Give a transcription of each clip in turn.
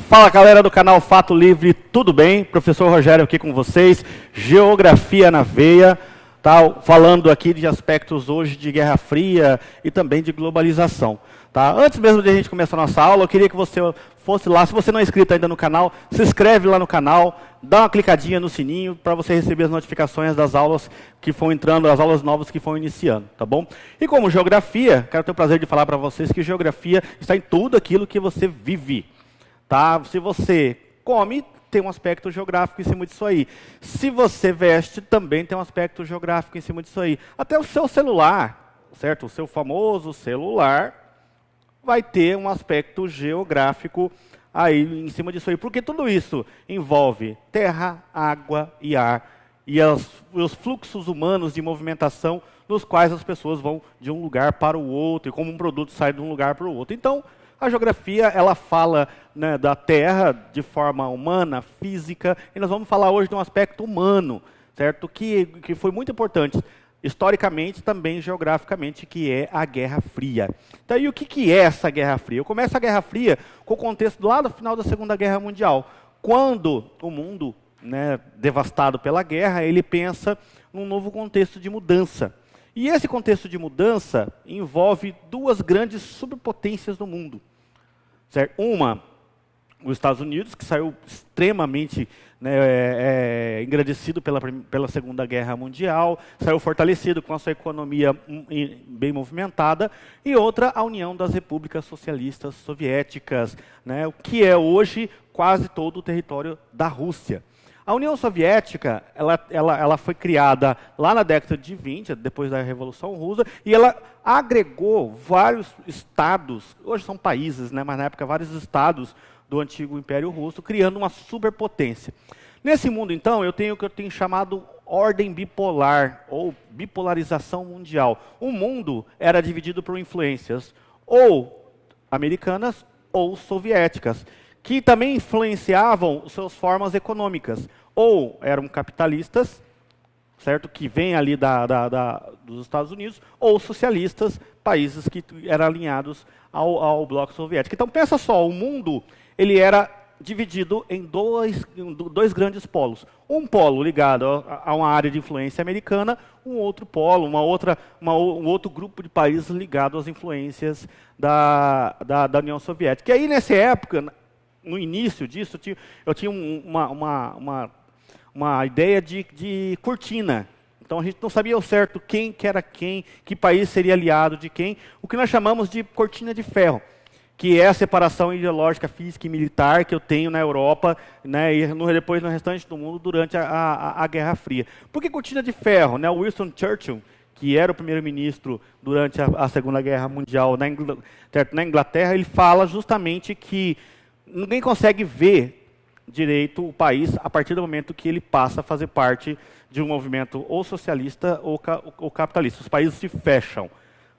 Fala galera do canal Fato Livre, tudo bem? Professor Rogério aqui com vocês, Geografia na Veia, tá? Falando aqui de aspectos hoje de Guerra Fria e também de globalização. Tá? Antes mesmo de a gente começar a nossa aula, eu queria que você fosse lá, se você não é inscrito ainda no canal, se inscreve lá no canal, dá uma clicadinha no sininho para você receber as notificações das aulas que vão entrando, as aulas novas que vão iniciando, tá bom? E como geografia, quero ter o prazer de falar para vocês que geografia está em tudo aquilo que você vive. Tá? Se você come, tem um aspecto geográfico em cima disso aí. Se você veste, também tem um aspecto geográfico em cima disso aí. Até o seu celular, certo? O seu famoso celular vai ter um aspecto geográfico aí em cima disso aí. Porque tudo isso envolve terra, água e ar. E os fluxos humanos de movimentação nos quais as pessoas vão de um lugar para o outro. E como um produto sai de um lugar para o outro. Então, a geografia, ela fala, né, da Terra de forma humana, física, e nós vamos falar hoje de um aspecto humano, certo? Que foi muito importante, historicamente, também geograficamente, que é a Guerra Fria. Então, e o que é essa Guerra Fria? Eu começo a Guerra Fria com o contexto lá do final da Segunda Guerra Mundial, quando o mundo, né, devastado pela guerra, ele pensa num novo contexto de mudança. E esse contexto de mudança envolve duas grandes superpotências do mundo. Certo? Uma, os Estados Unidos, que saiu extremamente, né, engrandecido pela Segunda Guerra Mundial, saiu fortalecido com a sua economia bem movimentada, e outra, a União das Repúblicas Socialistas Soviéticas, né, o que é hoje quase todo o território da Rússia. A União Soviética, ela foi criada lá na década de 20, depois da Revolução Russa, e ela agregou vários estados, hoje são países, né, mas na época vários estados do antigo Império Russo, criando uma superpotência. Nesse mundo, então, eu tenho o que eu tenho chamado ordem bipolar, ou bipolarização mundial. O mundo era dividido por influências ou americanas ou soviéticas, que também influenciavam suas formas econômicas. Ou eram capitalistas, certo, que vêm ali dos Estados Unidos, ou socialistas, países que eram alinhados ao bloco soviético. Então, pensa só, o mundo ele era dividido em dois grandes polos. Um polo ligado a uma área de influência americana, um outro polo, um outro grupo de países ligado às influências da União Soviética. E aí, nessa época, no início disso, eu tinha uma ideia de cortina. Então, a gente não sabia ao certo quem que era quem, que país seria aliado de quem, o que nós chamamos de cortina de ferro, que é a separação ideológica, física e militar que eu tenho na Europa, né, e depois no restante do mundo durante a Guerra Fria. Por que cortina de ferro? Né, o Winston Churchill, que era o primeiro-ministro durante a Segunda Guerra Mundial na Inglaterra, ele fala justamente que ninguém consegue ver direito o país a partir do momento que ele passa a fazer parte de um movimento ou socialista ou capitalista. Os países se fecham.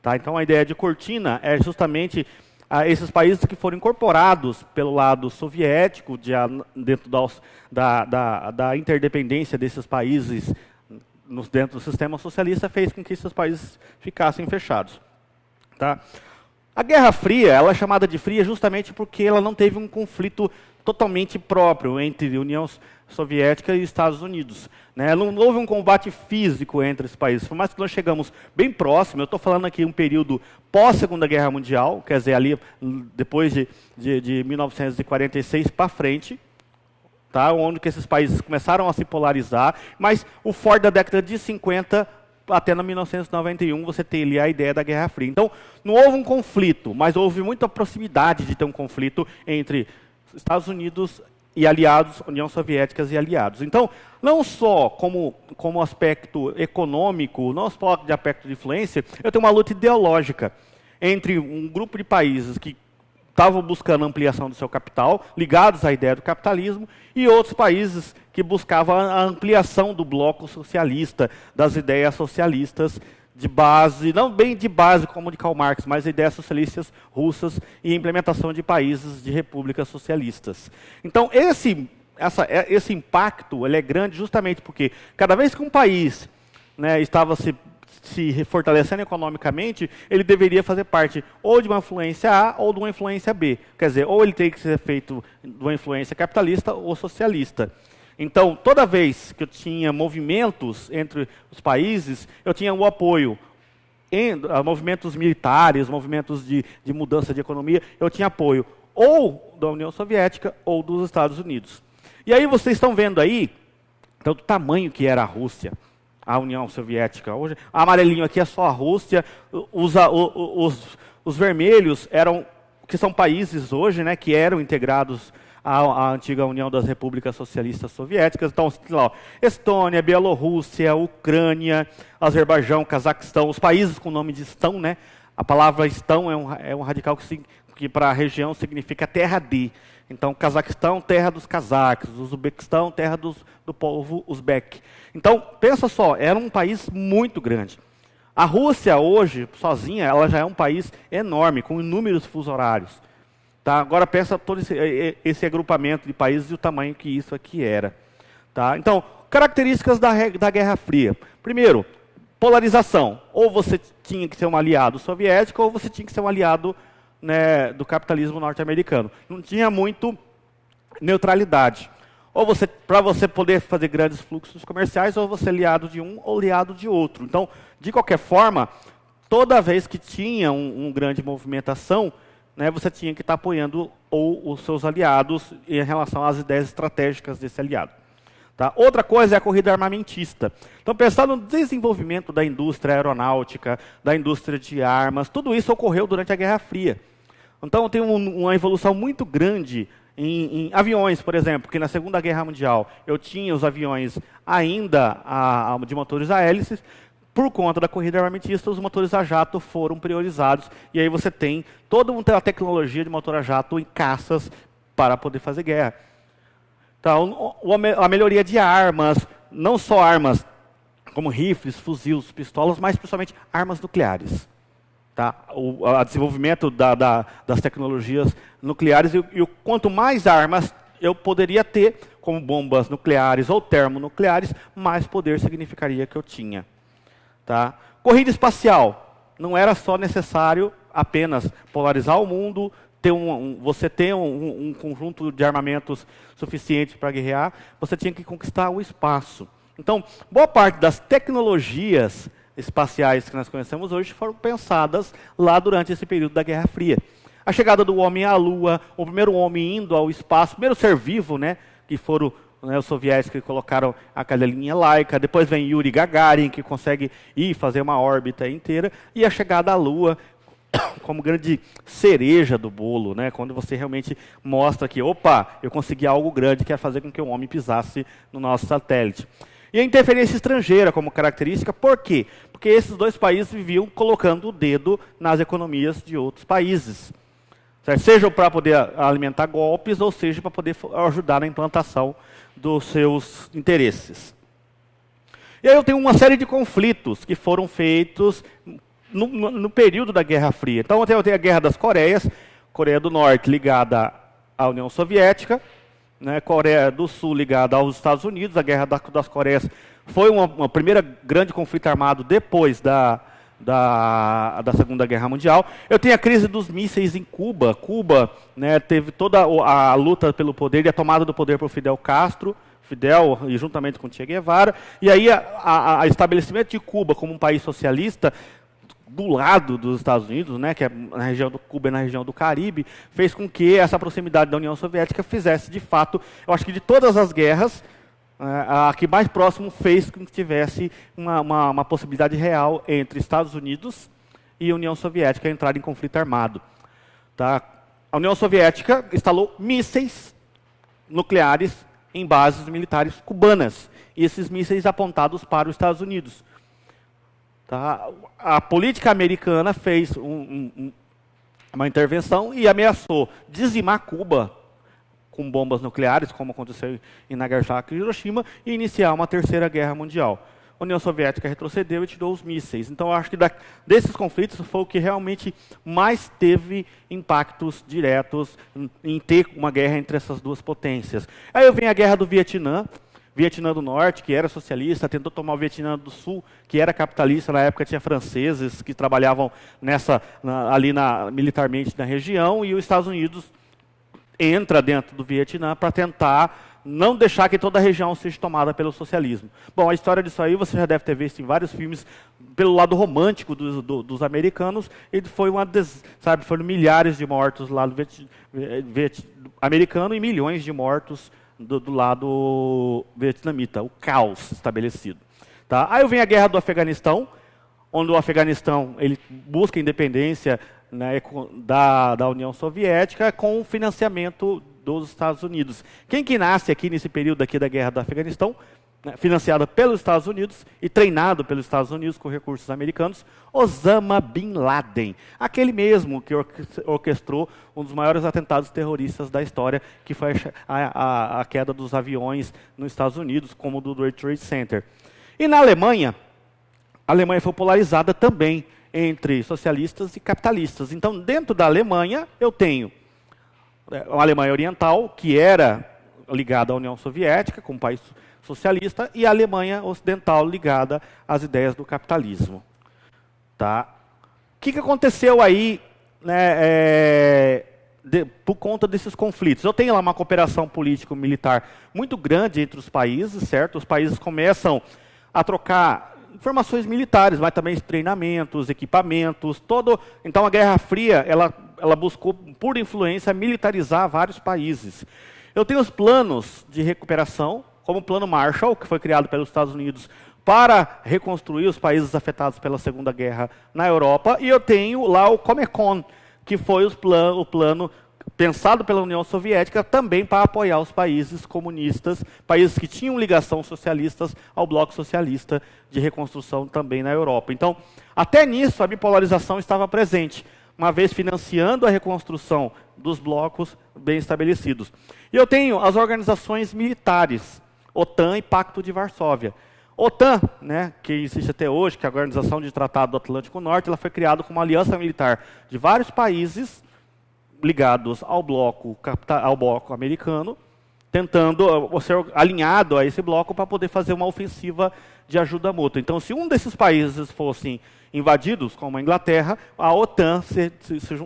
Tá? Então, a ideia de cortina é justamente esses países que foram incorporados pelo lado soviético, dentro da interdependência desses países dentro do sistema socialista, fez com que esses países ficassem fechados. Tá? A Guerra Fria, ela é chamada de fria justamente porque ela não teve um conflito totalmente próprio entre União Soviética e Estados Unidos. Né? Não houve um combate físico entre esses países, por mais que nós chegamos bem próximo, eu estou falando aqui um período pós-Segunda Guerra Mundial, quer dizer, ali depois de 1946 para frente, tá? Onde que esses países começaram a se polarizar, mas o Ford da década de 50 até 1991, você tem ali a ideia da Guerra Fria. Então, não houve um conflito, mas houve muita proximidade de ter um conflito entre Estados Unidos e aliados, União Soviética e aliados. Então, não só como aspecto econômico, não só de aspecto de influência, eu tenho uma luta ideológica entre um grupo de países que estavam buscando ampliação do seu capital, ligados à ideia do capitalismo, e outros países que buscavam a ampliação do bloco socialista, das ideias socialistas de base, não bem de base como de Karl Marx, mas ideias socialistas russas e implementação de países de repúblicas socialistas. Então, esse impacto ele é grande justamente porque cada vez que um país, né, estava se se fortalecendo economicamente, ele deveria fazer parte ou de uma influência A ou de uma influência B. Quer dizer, ou ele tem que ser feito de uma influência capitalista ou socialista. Então, toda vez que eu tinha movimentos entre os países, eu tinha o apoio em movimentos militares, movimentos de mudança de economia, eu tinha apoio ou da União Soviética ou dos Estados Unidos. E aí vocês estão vendo aí, então, do tamanho que era a Rússia, a União Soviética. Hoje, amarelinho aqui é só a Rússia, os vermelhos que são países hoje, né, que eram integrados à antiga União das Repúblicas Socialistas Soviéticas. Então, lá, Estônia, Bielorrússia, Ucrânia, Azerbaijão, Cazaquistão, os países com o nome de estão, né? A palavra estão é um radical que para a região significa terra de. Então, Cazaquistão, terra dos cazaques, Uzbequistão, terra do povo uzbek. Então, pensa só, era um país muito grande. A Rússia hoje, sozinha, ela já é um país enorme, com inúmeros fusos horários. Tá? Agora pensa todo esse agrupamento de países e o tamanho que isso aqui era. Tá? Então, características da Guerra Fria. Primeiro, polarização. Ou você tinha que ser um aliado soviético, ou você tinha que ser um aliado, né, do capitalismo norte-americano. Não tinha muito neutralidade. Ou para você poder fazer grandes fluxos comerciais, ou você é aliado de um ou aliado de outro. Então, de qualquer forma, toda vez que tinha uma grande movimentação, né, você tinha que estar apoiando ou os seus aliados em relação às ideias estratégicas desse aliado. Tá? Outra coisa é a corrida armamentista. Então, pensando no desenvolvimento da indústria aeronáutica, da indústria de armas, tudo isso ocorreu durante a Guerra Fria. Então, tem uma evolução muito grande em aviões, por exemplo, que na Segunda Guerra Mundial eu tinha os aviões ainda de motores a hélices. Por conta da corrida armamentista, os motores a jato foram priorizados, e aí você tem toda uma tecnologia de motor a jato em caças para poder fazer guerra. Então, a melhoria de armas, não só armas como rifles, fuzis, pistolas, mas principalmente armas nucleares. Tá? O desenvolvimento das tecnologias nucleares, e quanto mais armas eu poderia ter, como bombas nucleares ou termonucleares, mais poder significaria que eu tinha. Tá? Corrida espacial. Não era só necessário apenas polarizar o mundo, você ter um conjunto de armamentos suficiente para guerrear, você tinha que conquistar o espaço. Então, boa parte das tecnologias espaciais que nós conhecemos hoje foram pensadas lá durante esse período da Guerra Fria. A chegada do homem à Lua, o primeiro homem indo ao espaço, o primeiro ser vivo, né, que foram, né, os soviéticos que colocaram aquela linha Laika, depois vem Yuri Gagarin, que consegue ir fazer uma órbita inteira, e a chegada à Lua como grande cereja do bolo, né, quando você realmente mostra que, opa, eu consegui algo grande que é fazer com que o homem pisasse no nosso satélite. E a interferência estrangeira como característica, por quê? Porque esses dois países viviam colocando o dedo nas economias de outros países. Certo? Seja para poder alimentar golpes, ou seja para poder ajudar na implantação dos seus interesses. E aí eu tenho uma série de conflitos que foram feitos no período da Guerra Fria. Então eu tenho a Guerra das Coreias, Coreia do Norte ligada à União Soviética, né, Coreia do Sul ligada aos Estados Unidos. A Guerra das Coreias foi uma primeira grande conflito armado depois da Segunda Guerra Mundial. Eu tenho a crise dos mísseis em Cuba. Cuba, né, teve toda a luta pelo poder e a tomada do poder por Fidel Castro, e juntamente com Che Guevara. E aí o estabelecimento de Cuba como um país socialista do lado dos Estados Unidos, né, que é na região do Cuba e na região do Caribe, fez com que essa proximidade da União Soviética fizesse, de fato, eu acho que de todas as guerras, a que mais próximo fez com que tivesse uma possibilidade real entre Estados Unidos e União Soviética entrar em conflito armado. Tá? A União Soviética instalou mísseis nucleares em bases militares cubanas, e esses mísseis apontados para os Estados Unidos. Tá? A política americana fez uma intervenção e ameaçou dizimar Cuba com bombas nucleares, como aconteceu em Nagasaki e Hiroshima, e iniciar uma terceira guerra mundial. A União Soviética retrocedeu e tirou os mísseis. Então, eu acho que desses conflitos foi o que realmente mais teve impactos diretos em ter uma guerra entre essas duas potências. Aí vem a Guerra do Vietnã. Vietnã do Norte, que era socialista, tentou tomar o Vietnã do Sul, que era capitalista. Na época tinha franceses que trabalhavam militarmente na região, e os Estados Unidos entra dentro do Vietnã para tentar não deixar que toda a região seja tomada pelo socialismo. Bom, a história disso aí você já deve ter visto em vários filmes, pelo lado romântico dos americanos, e foram milhares de mortos lá do americano e milhões de mortos do lado vietnamita, o caos estabelecido. Tá? Aí vem a guerra do Afeganistão, onde o Afeganistão ele busca a independência, né, da União Soviética com o financiamento dos Estados Unidos. Quem que nasce aqui nesse período aqui da guerra do Afeganistão, né, financiado pelos Estados Unidos e treinado pelos Estados Unidos com recursos americanos? Osama Bin Laden, aquele mesmo que orquestrou um dos maiores atentados terroristas da história, que foi a queda dos aviões nos Estados Unidos, como o do World Trade Center. E na Alemanha, a Alemanha foi polarizada também entre socialistas e capitalistas. Então, dentro da Alemanha, eu tenho a Alemanha Oriental, que era ligada à União Soviética, como país socialista, e a Alemanha Ocidental, ligada às ideias do capitalismo. Tá? O que aconteceu aí, né, por conta desses conflitos? Eu tenho lá uma cooperação político-militar muito grande entre os países, certo? Os países começam a trocar informações militares, mas também treinamentos, equipamentos, todo. Então a Guerra Fria, ela buscou, por influência, militarizar vários países. Eu tenho os planos de recuperação, como o Plano Marshall, que foi criado pelos Estados Unidos para reconstruir os países afetados pela Segunda Guerra na Europa, e eu tenho lá o Comecon, que foi o plano pensado pela União Soviética também para apoiar os países comunistas, países que tinham ligação socialistas ao bloco socialista de reconstrução também na Europa. Então, até nisso a bipolarização estava presente, uma vez financiando a reconstrução dos blocos bem estabelecidos. E eu tenho as organizações militares, OTAN e Pacto de Varsóvia. OTAN, né, que existe até hoje, que é a Organização de Tratado do Atlântico Norte, ela foi criada como uma aliança militar de vários países ligados ao bloco americano, tentando ser alinhado a esse bloco para poder fazer uma ofensiva de ajuda mútua. Então, se um desses países fossem invadidos, como a Inglaterra, a OTAN se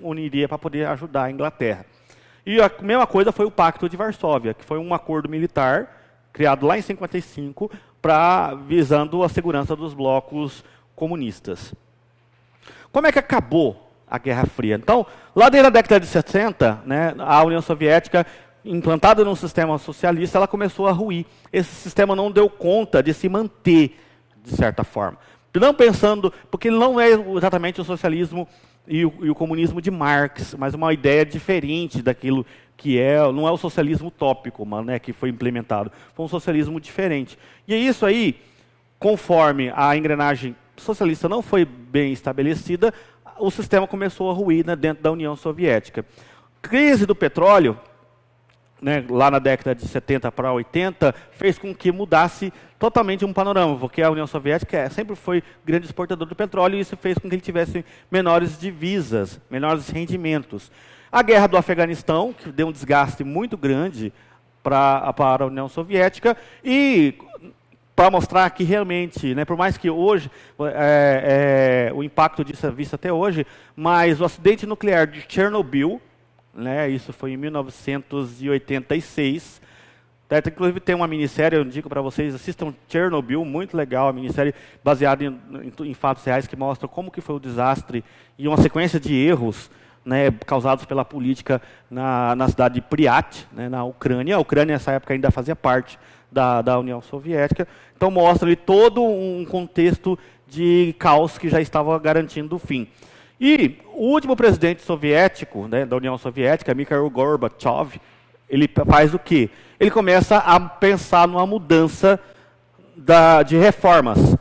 uniria para poder ajudar a Inglaterra. E a mesma coisa foi o Pacto de Varsóvia, que foi um acordo militar criado lá em 1955, visando a segurança dos blocos comunistas. Como é que acabou a Guerra Fria? Então, lá desde a década de 70, né, a União Soviética, implantada num sistema socialista, ela começou a ruir. Esse sistema não deu conta de se manter, de certa forma. Não pensando, porque ele não é exatamente o socialismo e o comunismo de Marx, mas uma ideia diferente daquilo que não é o socialismo utópico, mas, né, que foi implementado. Foi um socialismo diferente. E isso aí, conforme a engrenagem socialista não foi bem estabelecida, o sistema começou a ruir, né, dentro da União Soviética. Crise do petróleo, né, lá na década de 70 para 80, fez com que mudasse totalmente um panorama, porque a União Soviética sempre foi grande exportador do petróleo, e isso fez com que ele tivesse menores divisas, menores rendimentos. A guerra do Afeganistão, que deu um desgaste muito grande para a União Soviética, e para mostrar que realmente, né, por mais que hoje o impacto disso é visto até hoje, mas o acidente nuclear de Chernobyl, né, isso foi em 1986. Inclusive tem uma minissérie, eu indico para vocês, assistam Chernobyl, muito legal, a minissérie baseada em fatos reais que mostra como que foi o desastre e uma sequência de erros, né, causados pela política na cidade de Pripyat, né, na Ucrânia. A Ucrânia nessa época ainda fazia parte da União Soviética. Então mostra ali todo um contexto de caos que já estava garantindo o fim. E o último presidente soviético, né, da União Soviética, Mikhail Gorbachev, ele faz o quê? Ele começa a pensar numa mudança de reformas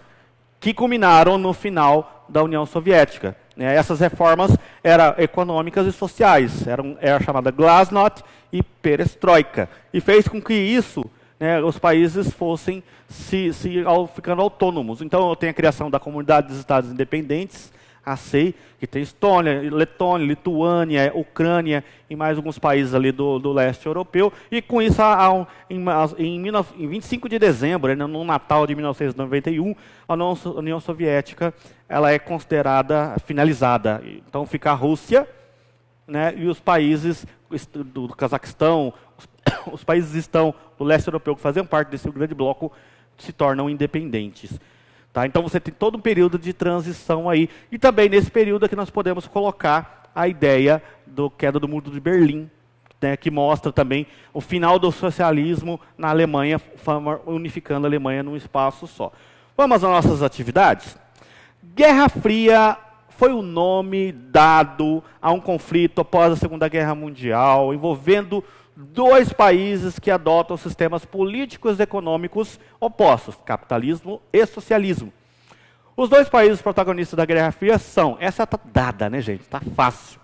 que culminaram no final da União Soviética. Essas reformas eram econômicas e sociais, era chamada Glasnost e Perestroika. E fez com que isso, né, os países fossem ficando autônomos. Então, eu tenho a criação da Comunidade dos Estados Independentes, a SEI, que tem Estônia, Letônia, Lituânia, Ucrânia e mais alguns países ali do leste europeu. E com isso, em 25 de dezembro, no Natal de 1991, a União Soviética ela é considerada finalizada. Então fica a Rússia, né, e os países do Cazaquistão, os países estão do leste europeu que faziam parte desse grande bloco se tornam independentes. Tá? Então você tem todo um período de transição aí. E também nesse período aqui nós podemos colocar a ideia da queda do Muro de Berlim, né, que mostra também o final do socialismo na Alemanha, unificando a Alemanha num espaço só. Vamos às nossas atividades? Guerra Fria foi o nome dado a um conflito após a Segunda Guerra Mundial, envolvendo dois países que adotam sistemas políticos e econômicos opostos, capitalismo e socialismo. Os dois países protagonistas da Guerra Fria são, essa está dada, né, gente? Está fácil.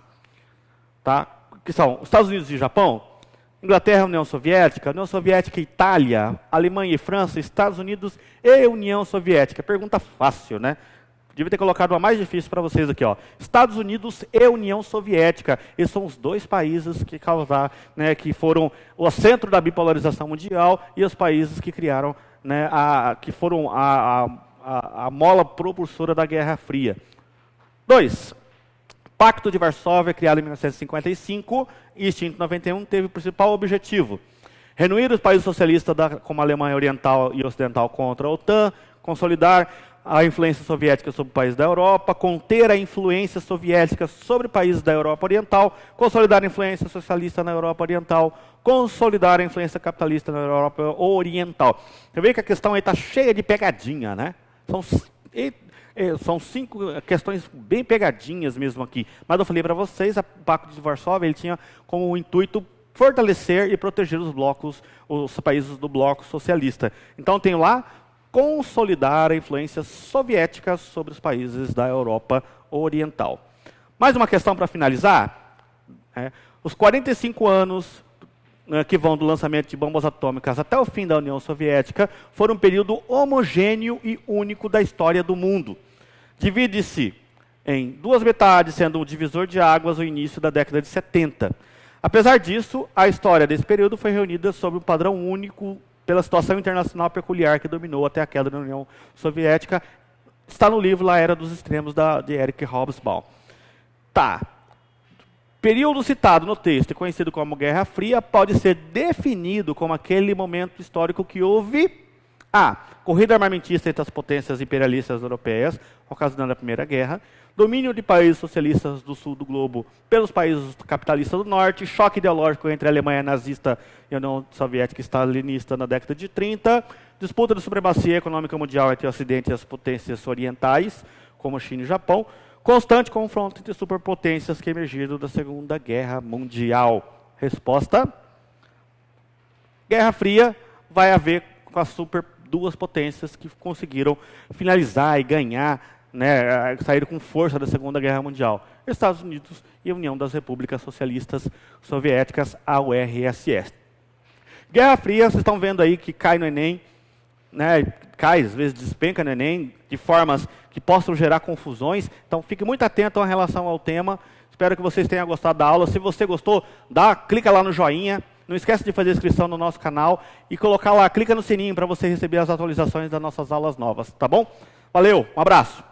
Tá? Que são os Estados Unidos e Japão, Inglaterra e União Soviética e Itália, Alemanha e França, Estados Unidos e União Soviética. Pergunta fácil, né? Devia ter colocado uma mais difícil para vocês aqui, ó. Estados Unidos e União Soviética. Esses são os dois países que causaram, né, que foram o centro da bipolarização mundial e os países que criaram, né, que foram a mola propulsora da Guerra Fria. 2. Pacto de Varsóvia, criado em 1955 e extinto em 91, teve o principal objetivo: reunir os países socialistas como a Alemanha Oriental e Ocidental contra a OTAN, consolidar a influência soviética sobre países da Europa, conter a influência soviética sobre países da Europa Oriental, consolidar a influência socialista na Europa Oriental, consolidar a influência capitalista na Europa Oriental. Você vê que a questão aí está cheia de pegadinha, né? São 5 questões bem pegadinhas mesmo aqui. Mas eu falei para vocês, o Pacto de Varsóvia ele tinha como intuito fortalecer e proteger os países do bloco socialista. Então tem lá consolidar a influência soviética sobre os países da Europa Oriental. Mais uma questão para finalizar. Os 45 anos que vão do lançamento de bombas atômicas até o fim da União Soviética foram um período homogêneo e único da história do mundo. Divide-se em 2 metades, sendo um divisor de águas o início da década de 70. Apesar disso, a história desse período foi reunida sob um padrão único pela situação internacional peculiar que dominou até a queda da União Soviética. Está no livro A Era dos Extremos, de Eric Hobsbawm. Tá. Período citado no texto, conhecido como Guerra Fria, pode ser definido como aquele momento histórico que houve a corrida armamentista entre as potências imperialistas europeias, ocasionando a Primeira Guerra, domínio de países socialistas do sul do globo pelos países capitalistas do norte, choque ideológico entre a Alemanha nazista e a União Soviética stalinista na década de 30, disputa de supremacia econômica mundial entre o Ocidente e as potências orientais, como a China e o Japão, constante confronto entre superpotências que emergiram da Segunda Guerra Mundial. Resposta: Guerra Fria vai haver com as duas potências que conseguiram finalizar e ganhar, né, saíram com força da Segunda Guerra Mundial: Estados Unidos e a União das Repúblicas Socialistas Soviéticas, a URSS. Guerra Fria, vocês estão vendo aí que cai no Enem, né, cai, às vezes despenca no Enem, de formas que possam gerar confusões. Então fique muito atento em relação ao tema. Espero que vocês tenham gostado da aula. Se você gostou, clica lá no joinha. Não esquece de fazer inscrição no nosso canal e colocar lá, clica no sininho para você receber as atualizações das nossas aulas novas, tá bom? Valeu, um abraço.